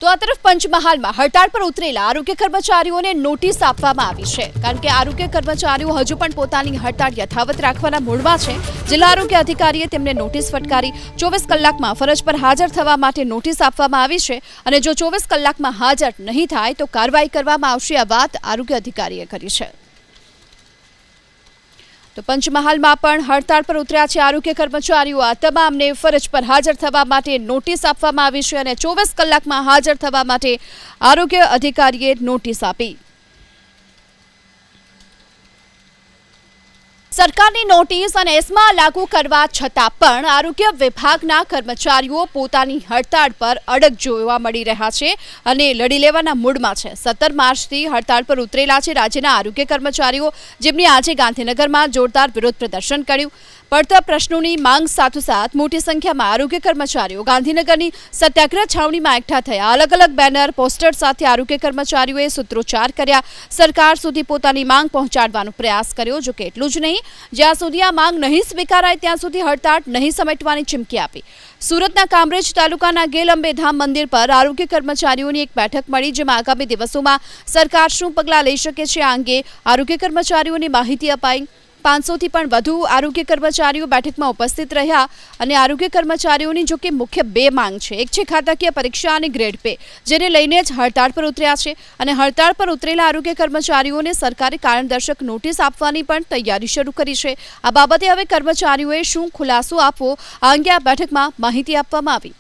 તો આ તરફ પંચમહાલમાં હડતાળ પર ઉતરેલા આરોગ્ય કર્મચારીઓને નોટિસ આપવામાં આવી છે કારણ કે આરોગ્ય કર્મચારીઓ હજુ પણ પોતાની હડતાળ યથાવત રાખવાના મૂડમાં છે। જિલ્લા આરોગ્ય અધિકારીએ તેમને નોટિસ ફટકારી 24 કલાકમાં ફરજ પર હાજર થવા માટે નોટિસ આપવામાં આવી છે અને જો 24 કલાકમાં હાજર નહીં થાય તો કાર્યવાહી કરવામાં આવશે। આ વાત આરોગ્ય અધિકારીએ કરી છે। તો પંચમહાલમાં પણ હડતાળ પર ઉતર્યા છે આરોગ્ય કર્મચારીઓ। આ તમામને ફરજ પર હાજર થવા માટે નોટિસ આપવામાં આવી છે અને 24 કલાકમાં હાજર થવા માટે આરોગ્ય અધિકારીએ નોટિસ આપી। સરકારની નોટિસ અને એસ્મા લાગુ કરવા છતાં પણ આરોગ્ય વિભાગના કર્મચારીઓ પોતાની હડતાળ પર અડગ જોવા મળી રહ્યા છે અને લડી લેવાના મૂડમાં છે। 17 માર્ચથી હડતાળ પર ઉતરેલા છે રાજ્યના આરોગ્ય કર્મચારીઓ, જેમની આજે ગાંધીનગરમાં જોરદાર વિરોધ પ્રદર્શન કર્યું। પડતર પ્રશ્નોની માંગ સાથોસાથ મોટી સંખ્યામાં આરોગ્ય કર્મચારીઓ ગાંધીનગરની સત્યાગ્રહ છાવણીમાં એકઠા થયા। અલગ અલગ બેનર, પોસ્ટર સાથે આરોગ્ય કર્મચારીઓએ સૂત્રોચ્ચાર કર્યા, સરકાર સુધી પોતાની માંગ પહોંચાડવાનો પ્રયાસ કર્યો। જો કે એટલું જ નહીં, જ્યાં સુધી આ માંગ નહીં સ્વીકારાય ત્યાં સુધી હડતાળ નહીં સમેટવાની ચીમકી આપી। સુરતના કામરેજ તાલુકાના ગેલ અંબેધામ મંદિર પર આરોગ્ય કર્મચારીઓની એક બેઠક મળી, જેમાં આગામી દિવસોમાં સરકાર શું પગલાં લઈ શકે છે આ અંગે આરોગ્ય કર્મચારીઓને માહિતી અપાઈ। 500થી પણ વધુ આરોગ્ય કર્મચારીઓ બેઠકમાં ઉપસ્થિત રહ્યા અને આરોગ્ય કર્મચારીઓની જો કે મુખ્ય બે માંગ છે। એક છે ખાતાકીય પરીક્ષા અને ગ્રેડ પે, જેને લઈને જ હડતાળ પર ઉતર્યા છે અને હડતાળ પર ઉતરેલા આરોગ્ય કર્મચારીઓને સરકારે કારણદર્શક નોટિસ આપવાની પણ તૈયારી શરૂ કરી છે। આ બાબતે હવે કર્મચારીઓએ શું ખુલાસો આપવો આ અંગે આ બેઠકમાં માહિતી આપવામાં આવી।